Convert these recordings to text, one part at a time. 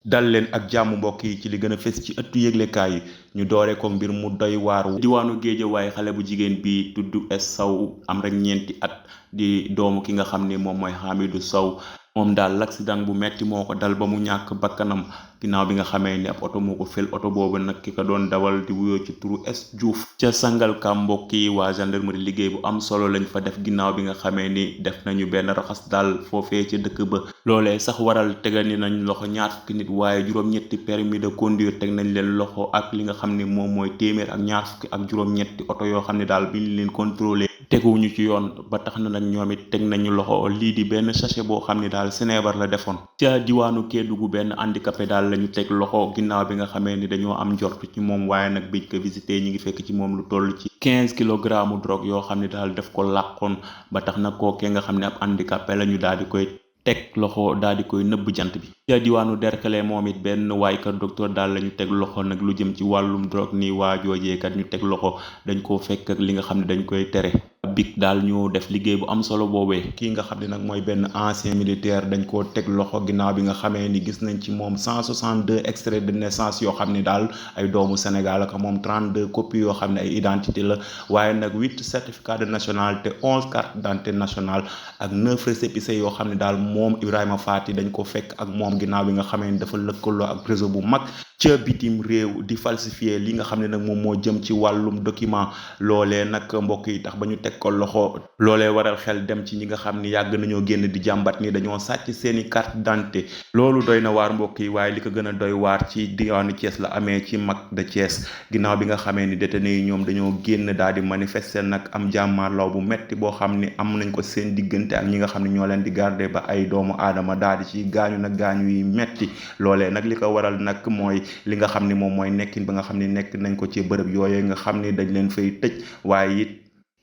dal leen ak jàmm mbokk yi ci li gën a fës ci ëttu yëglekaay yi ñu doore ko mbir mu doy waar diwaanu Géejawaay xale bu jigéen bi tudd es Sow am rek ñeenti at di doomu ki nga xam ni moom mooy Hamidou Sow moom daal l'accident bu metti moo ko dal ba mu ñàkk bakkanam ginnaaw bi nga xamee ni ab oto moo ko fel oto boobu nag ki ko doon dawal di wuyoo ci turu es Diouf ca Sangalkam mbokk yi waa gendarmerie liggéey bu am solo lañ fa def ginnaaw bi nga xamee ni def nañu benn raxas daal foofee ca dëkk ba loolee sax waral tegal ni nañ loxo ñaar fukki nit waaye juróom-ñetti permis de conduire teg nañ leen loxo ak li nga xam ne moom mooy téeméer ak ñaar fukki ak juróom-ñetti oto yoo xam ne daal bi ñu leen contrôlé teguwuñu ci yoon ba tax na nag ñoom it teg nañu loxo lii di benn sachet boo xam ne daal Sénébar la defoon ca diwaanu Kédougou benn handicapé daal lañu teg loxo ginnaaw bi nga xamee ni dañoo am njort ci moom waaye nag biñ ko visité ñi ngi fekk ci moom lu toll ci 15 kilogrammes drogue yoo xam ne daal def ko làqoon ba tax na kookee nga xam ne ab handicapé la ñu daal di koy teg loxo daal di koy nëbb jant bi ca diwaanu Derklé moom it benn waaykat docteur daal la ñu teg loxo nag lu jëm ci wàllum drogue ni waa joojeekat ñu teg loxo dañ koo fekk ak li nga xam ne dañ koy tere big daal ñu def liggéey bu am solo boobee kii nga xam ne nag mooy benn ancien militaire dañ koo teg loxo ginnaaw bi nga xamee ni gis nañ ci moom 162 extraits de naissance yoo xam ne daal ay doomu Sénégal ak moom 32 copies yoo xam ne ay identité la waaye nag 8 certificats de nationalité 11 cartes d'identité nationale ak 9 récépissés yoo xam ne daal moom Ibrahima Fati dañ ko fekk ak moom ginnaaw bi nga xamee ni dafa lëkkaloo ak réseau bu mag ca bitim réew di falsifier li nga xam ne nag moom moo jëm ci wàllum document loolee nag mbokk yi tax ba ñu teg ko loxo loolee waral xel dem ci ñi nga xam ni yàgg nañoo génn di jàmbat ni dañoo sàcc seeni carte d'identité loolu doy na waar mbokk yi waaye li ko gën a doy waar ci diwaanu Thiès la amee ci mag de Thiès ginnaaw bi nga xamee ni détenu yi ñoom dañoo génn daal di manifester nag am jàmmaarloo bu metti boo xam ni am nañ ko seen diggante ak ñi nga xam ne ñoo leen di garder ba ay doomu aadama daal di ci gaañu nag gaañu yi metti loolee nag li ko waral nag mooy li nga xam ni moom mooy nekkin ba nga xam ni nekk nañ ko ci bërëb yooyu nga xam ni dañ leen fay tëj waaye it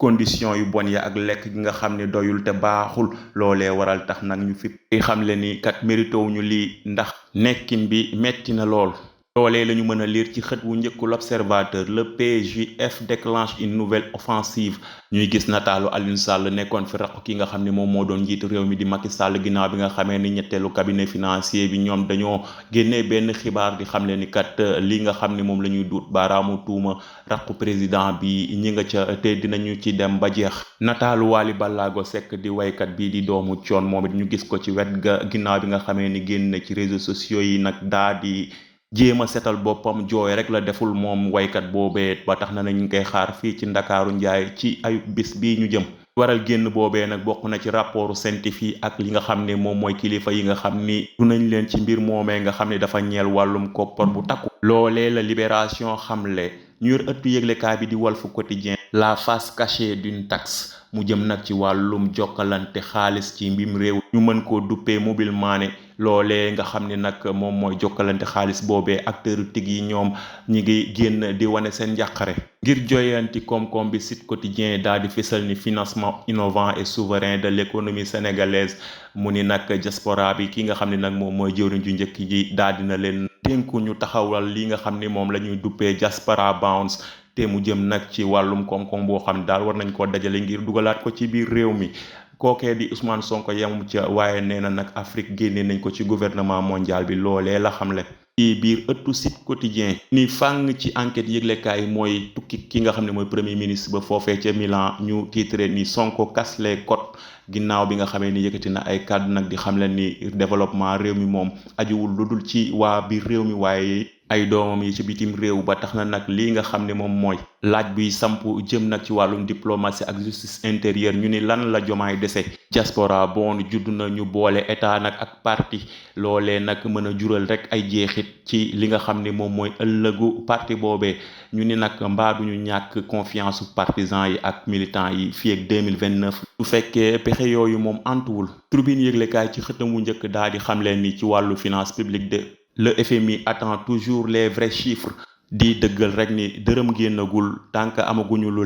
condition yu bon ya ak lekk gi nga xam ne doyul te baaxul loolee waral tax nag ñu fi xam le ni kat mérito wuñu lii ndax nekkin bi metti na lool loolee la ñu mën a lire ci xët wu njëkku l'Observateur le PJF déclenche une nouvelle offensive ñuy gis nataalu Aliou Sall nekkoon fi raq ki nga xam ne moom moo doon njiitu réew mi di Macky Sall ginnaaw bi nga xamee ni ñetteelu cabinet financier bi ñoom dañoo génnee benn xibaar di xam le ni kat li nga xam ne moom la ñuy duut baaraamu tuuma raqu président bi ñi nga ca te dinañu ci dem ba jeex nataalu Wally Ballago Seck di waykat bii di doomu coon moom it ñu gis ko ci wet ga ginnaaw bi nga xamee ni génn na ci réseaux sociaux yi nag daa di jéem a setal boppam jooy rek la deful moom waykat boobee ba tax na ñu koy xaar fii ci Ndakaaru Njaay ci ayu bis bii ñu jëm waral génn boobee nag bokk na ci rapport scientifique ak li nga xam ne moom mooy kilifa yi nga xam ni du nañ leen ci mbir moomee nga xam ne dafa ñeel wàllum koppar bu takku loolee la Libération xamle ñu yor ëttu yëglekaay bi di Walf Quotidien la face cachée d'une taxe mu jëm nag ci wàllum jokkalante xaalis ci mbim réew ñu mën koo duppee mobile money loolee nga xam ne nag moom mooy jokkalante xaalis boobee acteur tig yi ñoom ñi ngi génn di wane seen njàqare ngir joyanti koom-koom bi Sud Quotidien daal di fésal ni financement innovant et souverain de l'économie sénégalaise mu ni nag diaspora bi ki nga xam ne nag moom mooy jëwriñ ju njëkk ji daal dina leen dénku ñu taxawal li nga xam ni moom la ñuy duppee diaspora bonds te mu jëm nag ci wàllum koom-koom boo xam ne daal war nañ koo dajale ngir dugalaat ko ci biir réew mi kookee di Ousmane Sonko yemu ca waaye nee na nag Afrique génne nañ ko ci gouvernement mondial bi loolee la xamle ci biir ëttu Sud Quotidien ni fàng ci enquête yëglekaay mooy tukki ki nga xam ne mooy premier ministre ba foofee ca Milan ñu titré ni Sonko casse les codes ginnaaw bi nga xamee ni yëkkati na ay kàddu nag di xam leen ni développement réew mi moom ajuwul lu dul ci waa biir réew mi waaye ay doomam yi ci bitim réew ba tax na nag lii nga xam ne moom mooy laaj buy samp jëm nag ci wàllum diplomatie ak justice intérieure ñu ni lan la jomaay dese diaspora bon judd na ñu boole état nag ak parti loolee nag mën a jural rek ay jeexit ci li nga xam ne moom mooy ëllëgu parti boobee ñu ni nag mbaa duñu ñàkk confiance partisans yi ak militants yi fii ak 2029 su fekkee pexe yooyu moom antuwul Tribune yëglekaay ci xëtam wu njëkk daal di xam leen ni ci wàllu finance publique de le FMI attend toujours les vrais chiffres di dëggal rek ni dërëm génnagul tànk amaguñu lu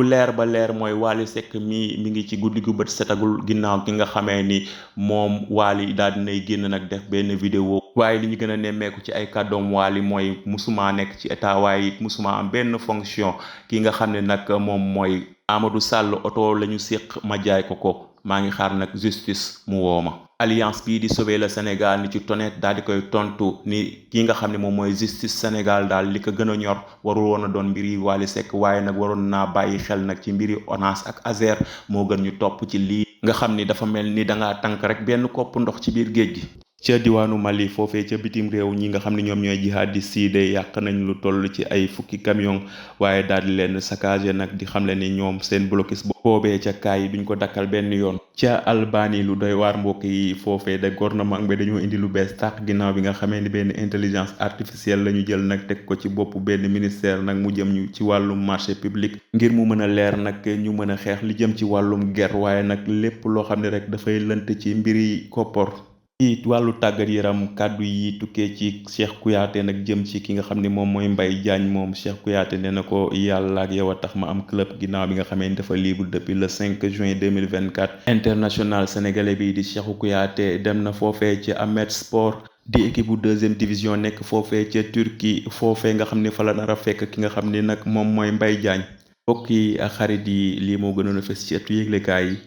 leer ba leer mooy Wally Seck mi ngi ci guddi gu bët setagul ginnaaw ki nga xamee ni moom Wally daal dinay génn nag def benn vidéo waaye li ñu gën a nemmeeku ci ay kàddoom Wally mooy musuma nekk ci état waaye it musuma am benn fonction ki nga xam ne nag moom mooy Amadou Sall oto la ñu séq ma jaay ko maa ngi xaar nag justice mu woo ma alliance bii di sauver le Sénégal ni ci tonet daal di koy tontu ni ki nga xam ne moom mooy justice Sénégal daal li ko gën a ñor warul woon a doon mbiri Wally Seck waaye nag waroon naa bàyyi xel nag ci mbiri ONAS ak ASER moo gën ñu topp ci lii nga xam ni dafa mel ni dangaa tànk rek benn kopp ndox ci biir géej gi. ca diwaanu Mali foofee ca bitim réew ñi nga xam ne ñoom ñooy jihadistes yi de yàq nañ lu toll ci ay fukki camion waaye daal di leen saccagé nag di xamle ni ñoom seen blocus boobee ca kaay duñ ko dakkal benn yoon. ca Albanie lu doy waar mbokk yi foofee de gouvernement bi dañoo indi lu bees tàq ginnaaw bi nga xamee ni benn intelligence artificielle la ñu jël nag teg ko ci bopp benn ministère nag mu jëm ñu ci wàllum marché public ngir mu mën a leer nag ñu mën a xeex li jëm ci wàllum ger waaye nag lépp loo xam ne rek dafay lënt ci mbiri koppor. ci wàllu tàggat yaram kàddu yi tukkee ci Cheikh Kouyaté nag jëm ci ki nga xam ne moom mooy Mbaye Diagne moom Cheikh Kouyaté nee na ko yàlla ak yow a tax ma am club ginnaaw bi nga xamee ni dafa libre depuis le 5 juin 2024 international sénégalais bi di Cheikh Kouyaté dem na foofee ci Ahmed Sport di équipe bu deuxième division nekk foofee ca Turquie foofee nga xam ne fa la nar a fekk ki nga xam ni nag moom mooy Mbaye Diagne mbokk yi ak xarit yi lii moo gënoon a fës ci ëttu yëglekaay yi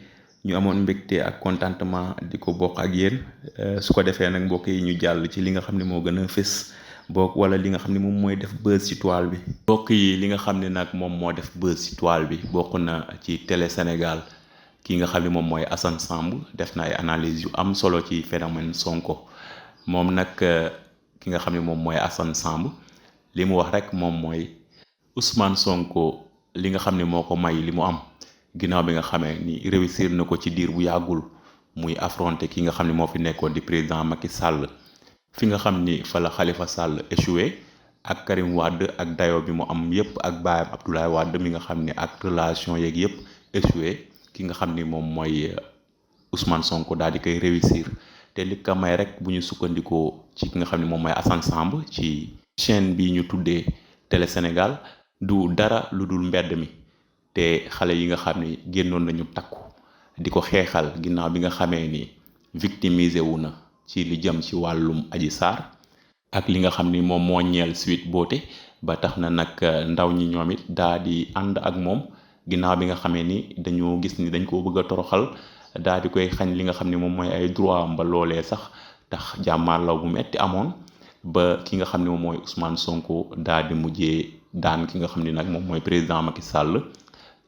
ñu amoon mbégte ak contentement di ko bokk ak yéen su ko defee nag mbokk yi ñu jàll ci li nga xam ne moo gën a fës bokk wala li nga xam ne moom mooy def buzz ci toile bi. mbokk yi li nga xam ne nag moom moo def buzz ci toile bi bokk na ci Télé Sénégal ki nga xam ne moom mooy Assane Samb def na ay analyse yu am solo ci phénomène Sonko moom nag ki nga xam ne moom mooy Assane Samb li mu wax rek moom mooy Ousmane Sonko li nga xam ne moo ko may li mu am. ginnaaw bi nga xamee ni réussir na ko ci diir bu yàggul muy affronter ki nga xam ne moo fi nekkoon di président Macky Sall fi nga xam ni fa la Khalifa Sall échoué ak Karim Wade ak dayo bi mu am yépp ak baayam Abdoulaye Wade mi nga xam ne ak relation yeeg yépp échoué ki nga xam ni moom mooy Ousmane Sonko daal di koy réussir te li ko may rek bu ñu sukkandikoo ci ki nga xam ne moom mooy Assane Samb ci chaîne bi ñu tuddee Télé Sénégal du dara lu dul mbedd mi. te xale yi nga xam ni génnoon nañu takku di ko xeexal ginnaaw bi nga xamee ni victimisé wu na ci li jëm ci wàllum Adji Sarr ak li nga xam ni moom moo ñeel Sweet Beauté ba tax na nag ndaw ñi ñoom it daa di ànd ak moom ginnaaw bi nga xamee ni dañoo gis ni dañ koo bëgg a toroxal daa di koy xañ li nga xam ni moom mooy ay droit am ba loolee sax tax jàmmaarlaw bu metti amoon ba ki nga xam ne moom mooy Ousmane Sonko daa di mujjee daan ki nga xam ni nag moom mooy président Macky Sall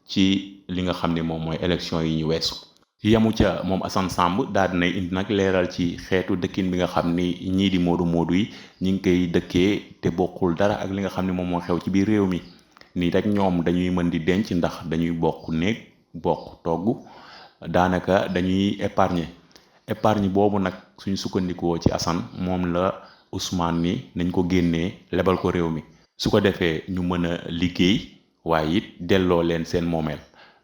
ci li nga xam ne moom mooy élection yi ñu weesu yamu ca moom Assane Samb daal dinay indi nag leeral ci xeetu dëkkin bi nga xam ni ñii di moodu yi ñi ngi koy dëkkee te bokkul dara ak li nga xam ne moom moo xew ci biir réew mi nii rek ñoom dañuy mën di denc ndax dañuy bokk néeg bokk togg daanaka dañuy épargne boobu nag suñu sukkandikoo ci Assane moom la Ousmane ni nañ ko génnee lebal ko réew mi su ko defee ñu mën a liggéey waaye it delloo leen seen moomeel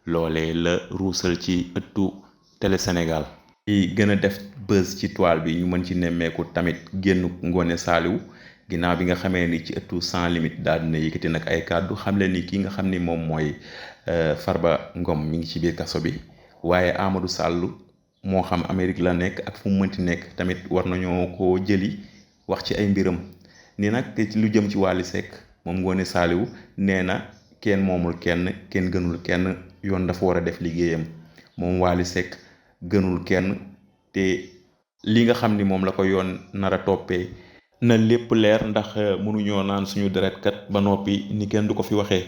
loolee la ruusal ci ëttu Télé Sénégal yi gën a def buzz ci toile bi ñu mën ci nemmeeku tamit génn Ngoné Saliou ginnaaw bi nga xamee ni ci ëttu sans limite daal dina yëkkati nag ay kàddu xamle ni ki nga xam ni moom mooy Farba Ngom mi ngi ci biir kaso bi waaye Amadou Sall moo xam Amérique la nekk ak fu mu mënti nekk tamit war nañoo ko jëli wax ci ay mbiram ni nag lu jëm ci Wally Seck moom Ngoné Saliou nee na kenn moomul kenn gënul kenn yoon dafa war a def liggéeyam moom Wally Seck gënul kenn te li nga xam ni moom la ko yoon nar a toppee na lépp leer ndax mënuñoo naan suñu deret kat ba noppi ni kenn du ko fi waxee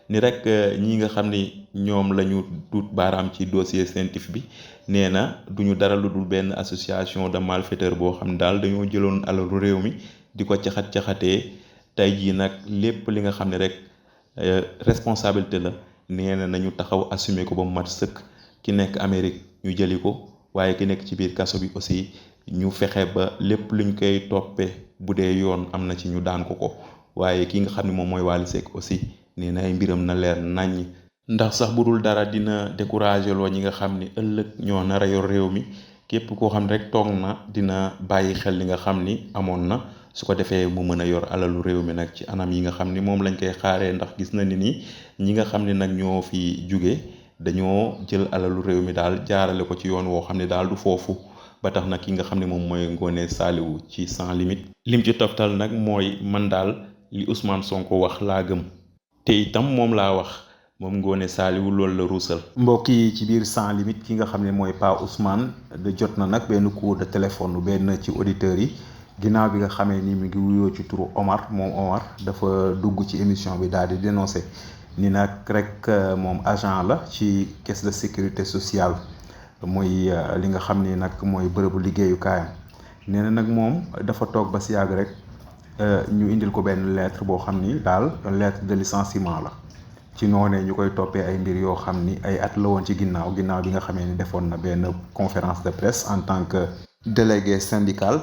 ni rek ñi nga xam ni ñoom la ñu duut baaraam ci dossier Sentif bi nee na duñu dara lu dul benn association de malfaiteurs boo xam daal dañoo jëloon alalu réew mi di ko caxatee tey jii nag lépp li nga xam ne rek responsabilité la nee na nañu taxaw assumer ko ba mu mat sëkk ki nekk Amérique ñu jëli ko waaye ki nekk ci biir kaso bi aussi ñu fexe ba lépp luñ koy toppee bu dee yoon am na ci ñu daan ko waaye ki nga xam ne moom mooy Wally Seck aussi nee na ay mbiram na leer naññ ndax sax bu dul dara dina découragé loo ñi nga xam ni ëllëg ñoo nar a yor réew mi képp koo xam ne rek toog na dina bàyyi xel li nga xam ni amoon na su ko defee mu mën a yor alalu réew mi nag ci anam yi nga xam ni moom lañ koy xaaree ndax gis na ni ñi nga xam ne nag ñoo fi jóge dañoo jël alalu réew mi daal jaarale ko ci yoon woo xam ne daal du foofu ba tax nag ki nga xam ne moom mooy Ngoné Saliou ci sans limite lim ci toftal nag mooy man daal li Ousmane Sonko wax laa gëm te itam moom laa wax moom Ngoné Saliou loolu la ruusal. mbokk yi ci biir sans limite ki nga xam ne mooy Pa Ousmane de jot na nag benn coup de téléphone benn ci auditeurs yi ginnaaw bi nga xamee ni mi ngi wuyoo ci turu Omar moom Omar dafa dugg ci émission bi daal di dénoncé ni nag rek moom agent la ci caisse de sécurité sociale muy li nga xam ni nag mooy bërëbu liggéeyukaayam nee na nag moom dafa toog ba si yàgg rek ñu indil ko benn lettre boo xam ni daal lettre de licenciement la. ci noonee ñu koy toppee ay mbir yoo xam ni ay at la woon ci ginnaaw bi nga xamee ni defoon na benn conférence de presse en tant que délégué syndical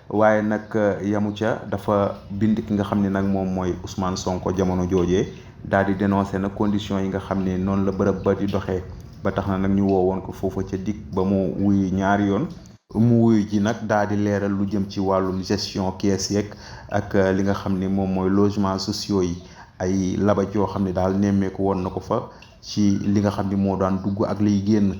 waaye nag yamu ca dafa bind ki nga xam ni nag moom mooy Ousmane Sonko jamono joojee daal di dénoncé nag conditions yi nga xam ne noonu la bërëb ba di doxee ba tax na nag ñu woowoon ko foofa ca dig ba mu wuyu ñaari yoon mu wuyu ji nag daal di leeral lu jëm ci wàllum gestion kees yeeg ak li nga xam ni moom mooy logement sociaux yi ay labaj yoo xam ne daal nemmeeku woon na ko fa ci li nga xam ni moo daan dugg ak liy génn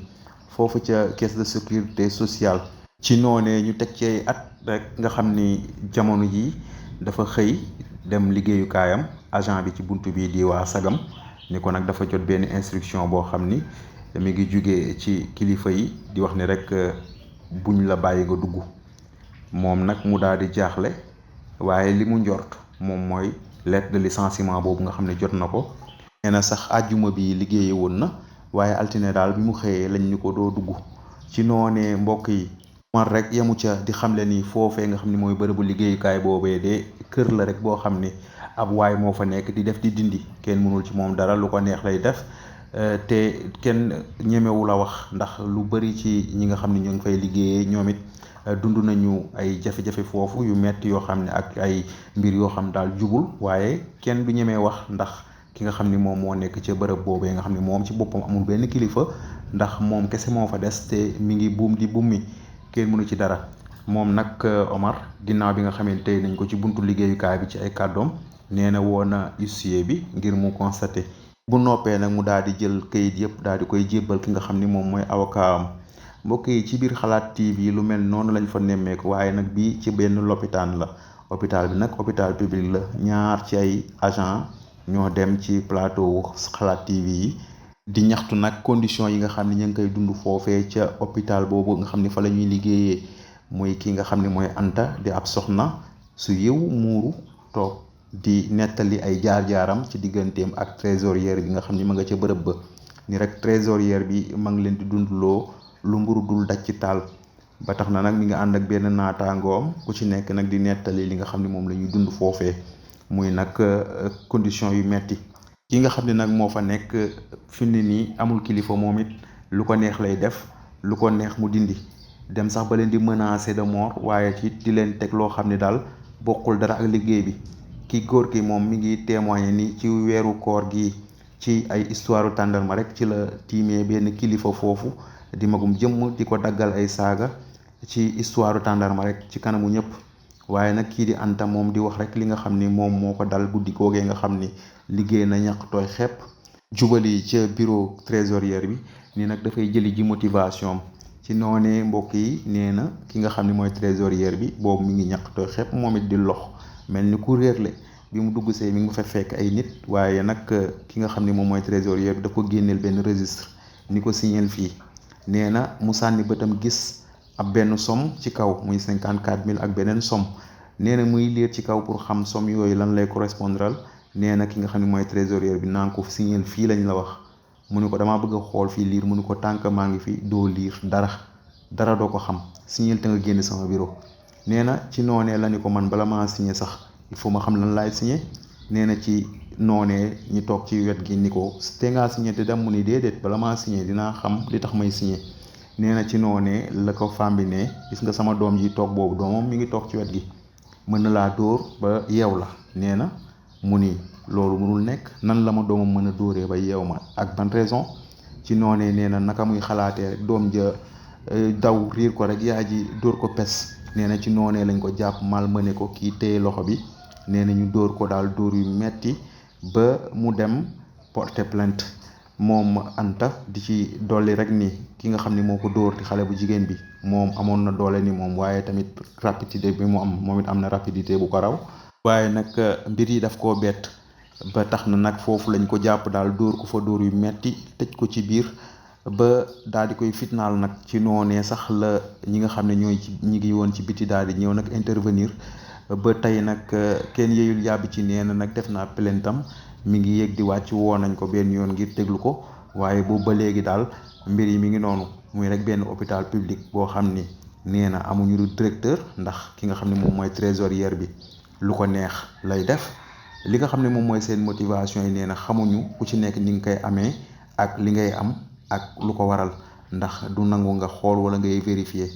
foofu ca caisse de sécurité sociale ci noonee ñu teg ci ay at rek nga xam ni jamono ji dafa xëy dem liggéeyukaayam agent bi ci buntu bi di waa sagam ni ko nag dafa jot benn instruction boo xam ni mi ngi jugee ci kilifa yi di wax ni rek buñ la bàyyi nga dugg moom nag mu daal di jaaxle waaye li mu njort moom mooy lettre de licenciement boobu nga xam ne jot na ko nee na sax àjjuma bi liggéeye woon na waaye altine daal bi mu xëyee lañ ñu ko doo dugg ci noonee mbokk yi man rek yamu ca di xamle ni foofee nga xam ne mooy bërëbu liggéeyukaay boobee de kër la rek boo xam ni ab waay moo fa nekk di def di dindi kenn mënul ci moom dara lu ko neex lay def te kenn ñemewu la wax ndax lu bari ci ñi nga xam ne ñu ngi fay liggéeyee ñoom it dund nañu ay jafe-jafe foofu yu metti yoo xam ne ak ay mbir yoo xam daal jubul waaye kenn du ñemee wax ndax ki nga xam ni moom moo nekk ca bërëb boobee nga xam ne moom ci boppam amul benn kilifa ndax moom kese moo fa des te mi ngi buum di buum mi kenn mënu ci dara moom nag Omar ginnaaw bi nga xam ne tey nañ ko ci buntu liggéeyukaay bi ci ay kàddoom nee na woon na huissier bi ngir mu constaté bu noppee nag mu daal di jël kayit yëpp daal di koy jébbal ki nga xam ni moom mooy avocat am mbokk yi ci biir xalaat TV lu mel noonu lañ fa nemmeeku waaye nag bii ci benn lopitaan la hôpital bi nag hôpital public la ñaar ci ay agent ñoo dem ci plateau xalaat TV yi di ñaxtu nag condition yi nga xam ne ñu ngi koy dund foofee ca hôpital boobu nga xam ne fa la ñuy liggéeyee muy ki nga xam ne mooy Anta di ab soxna su yiw muuru toog di nettali ay jaar-jaaram ci digganteem ak trésorière bi nga xam ni ma nga ca bërëb ba ni rek trésorière bi ma ngi leen di dundloo lu mburu dul daj ci taal ba tax na nag mi nga ànd ak benn naataangoom ku ci nekk nag di nettali li nga xam ne moom la ñuy dund foofee muy nag condition yu metti ki nga xam ne nag moo fa nekk fi mu ne nii amul kilifa moom it lu ko neex lay def lu ko neex mu dindi dem sax ba leen di menacer de mort waaye ci di leen teg loo xam ne daal bokkul dara ak liggéey bi ki góor gi moom mi ngi témoigner ni ci weeru koor gi ci ay histoire tàndarma rek ci la tiimee benn kilifa foofu di magum jëmm di ko daggal ay saaga ci histoire tàndarma rek ci kanamu ñëpp waaye nag kii di Anta moom di wax rek li nga xam ni moom moo ko dal guddi googee nga xam ni liggéey na ñàkk tooy xepp jubali ca bureau trésorière bi ni nag dafay jëli ji motivation ci noonee mbokk yi nee na ki nga xam ni mooy trésorière bi boobu mi ngi ñàkk tooy xepp moom it di lox mel ni ku réerle bi mu dugg see mi ngi fa fekk ay nit waaye nag ki nga xam ni moom mooy trésorière bi da ko génneel benn registre ni ko signeel fii nee na mu sànni bëtam gis ab benn somme ci kaw muy 54 000 ak beneen somme nee na muy liir ci kaw pour xam somme yooyu lan lay correspondral nee na ki nga xam ne mooy trésorier bi naan ko signeel fii lañ la wax mu ni ko damaa bëgg a xool fii liir mu ni ko tànk maa ngi fi doo liir dara doo ko xam signeel te nga génn sama bureau nee na ci noonee la ni ko man bala maa signé sax il faut ma xam lan laay signé nee na ci noonee ñi toog ci wet gi ni ko te ngaa signé te dem mu ni déedéet bala maa signé dinaa xam li tax may signé nee na ci noonee la ko femme bi ne gis nga sama doom ji toog boobu doomam mi ngi toog ci wet gi mën na laa dóor ba yeew la nee na mu ni loolu mënul nekk nan la ma doomam mën a dóoree ba yeew ma ak ban raison ci noonee nee na naka muy xalaatee rek doom ja daw riir ko rek yaa ji dóor ko pes nee na ci noonee lañ ko jàpp mal mëne ko kii téye loxo bi nee na ñu dóor ko daal dóor yu metti ba mu dem porter plainte moom Anta di ci dolli rek ni ki nga xam ni moo ko dóor di xale bu jigéen bi moom amoon na doole ni moom waaye tamit rapidité bi mu am moom it am na rapidité bu ko raw waaye nag mbir yi daf koo bett ba tax na nag foofu lañ ko jàpp daal dóor ko fa dóor yu metti tëj ko ci biir ba daal di koy fitnaal nag ci noonee sax la ñi nga xam ne ñi ngi woon ci biti daal di ñëw nag intervenir ba tey nag kenn yeyul yàbbi ci nee na nag def naa plaintam mi ngi yéeg di wàcc woo nañ ko benn yoon ngir déglu ko waaye boobu ba léegi daal mbir yi mi ngi noonu muy rek benn hôpital public boo xam ni nee na amuñu du directeur ndax ki nga xam ne moom mooy trésorier bi lu ko neex lay def li nga xam ne moom mooy seen motivation yi nee na xamuñu ku ci nekk ni nga koy amee ak li ngay am ak lu ko waral ndax du nangu nga xool wala ngay vérifier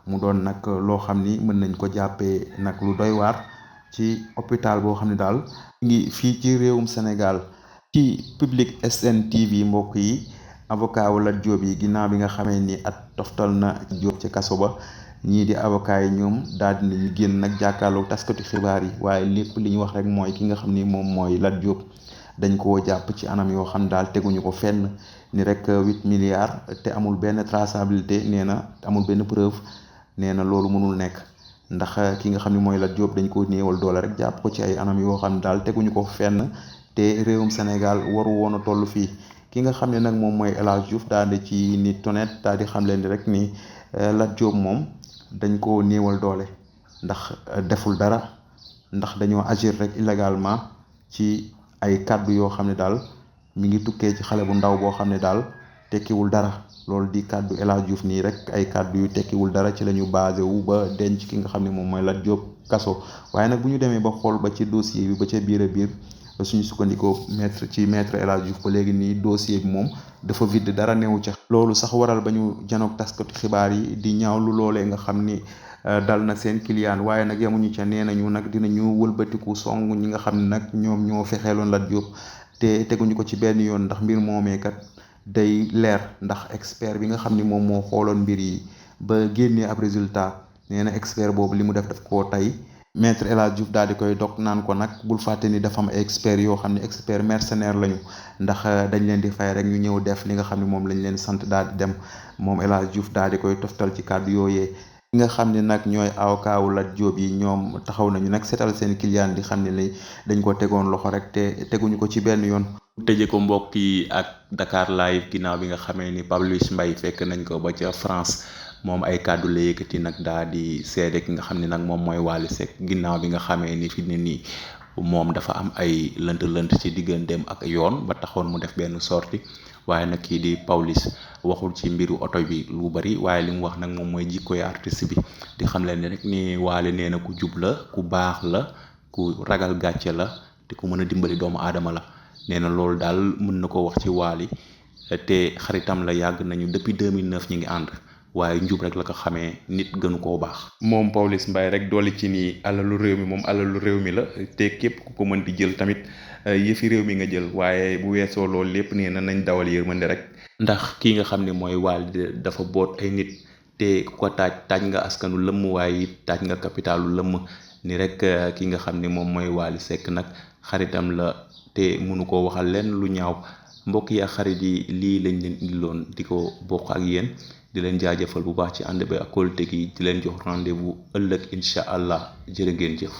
mu doon nag loo xam ni mën nañ ko jàppee nag lu doy waar ci hôpital boo xam ne daal ngi fii ci réewum Sénégal. ci Public SN TV mbokk yi avocat wu Lat Diop yi ginnaaw bi nga xamee ni at toftal na Diop ci kaso ba ñii di avocat yi ñoom daal di nañu génn nag jàkkaarloo taskati xibaar yi waaye lépp li ñu wax rek mooy ki nga xam ni moom mooy Lat Diop dañ koo jàpp ci anam yoo xam daal teguñu ko fenn ni rek 8 milliards te amul benn traçabilité nee na amul benn preuve nee na loolu mënul nekk ndax ki nga xam ne mooy Lat Diop dañ ko néewal doole rek jàpp ko ci ay anam yoo xam daal teguñu ko fenn te réewum Sénégal waru woon a toll fii ki nga xam ne nag moom mooy El Hadj Diouf daal di ci nit tonet daal di xam leen rek ni Lat Diop moom dañ ko néewal doole ndax deful dara ndax dañoo agir rek illégalement ci ay kàddu yoo xam ne daal mi ngi tukkee ci xale bu ndaw boo xam ne daal tekkiwul dara loolu di kàddu El Hadj Diouf nii rek ay kàddu yu tekkiwul dara ci la ñu basé wu ba denc ki nga xam ne moom mooy Lat Diop kaso waaye nag bu ñu demee ba xool ba ci dossier bi ba ca biir a biir suñu sukkandikoo maître El Hadj Diouf ba léegi nii dossier bi moom dafa vide dara newu ca loolu sax waral ba ñu janoog taskatu xibaar yi di ñaawlu loolee nga xam ni dal na seen client waaye nag yamuñu ca nee nañu nag dinañu wëlbatiku song ñi nga xam ne nag ñoom ñoo fexeeloon Lat Diop te teguñu ko ci benn yoon ndax mbir moomee kat day leer ndax expert bi nga xam ni moom moo xooloon mbir yi ba génnee ab résultat nee na expert boobu li mu def koo tey maître El Hadj Diouf daal di koy dog naan ko nag bul fàtte ni dafa am ay experts yoo xam ne expert mercenaire lañu ndax dañ leen di fay rek ñu ñëw def li nga xam ne moom lañ leen sant daal di dem moom El Hadj Diouf daal di koy toftal ci kàddu yooyee. ñi nga xam ne nag ñooy avocat wu Lat Diop yi ñoom taxaw nañu nag seetal seen client di xam ne li dañ ko tegoon loxo rek te teguñu ko ci benn yoon. tëje ko mbokk yi ak Dakar Live ginnaaw bi nga xamee ni Pawlish Mbaye fekk nañ ko ba ca France. moom ay kàddu la yëkkati nag daal di seede ki nga xam ne nag moom mooy Wally Seck ginnaaw bi nga xamee ni fi ne nii moom dafa am ay lënt ci digganteem ak yoon ba taxoon mu def benn sortie waaye nag kii di Pawlish waxul ci mbiru oto bi lu bari waaye li mu wax nag moom mooy jikkoy artiste bi di xam leen ni rek ni Wally nee na ku jub la ku baax la ku ragal gàcce la te ku mën a dimbali doomu aadama la nee na loolu daal mën na ko wax ci Wally te xaritam la yàgg nañu depuis 2009 ñi ngi ànd waaye njub rek la ko xamee nit gënu koo baax. moom Pawlish Mbaye rek doole ci nii alalu réew mi moom alalu réew mi la te képp ku ko mën di jël tamit yëfi réew mi nga jël waaye bu weesoo loolu lépp nee na nañ dawal yërmande rek. ndax kii nga xam ne mooy Wally dafa boot ay nit te ku ko taaj nga askanu lëmm waaye it taaj nga capitalu lëmm ni rek ki nga xam ne moom mooy Wally Seck nag xaritam la te mënu koo waxal leen lu ñaaw mbokk yi ak xarit yi lii lañ leen indiloon di ko bokk ak yéen. di leen jaajëfal bu baax ci ànd bi ak kóolute gi di leen jox rendez-vous ëllëg incha allah jërë ngeen jëf.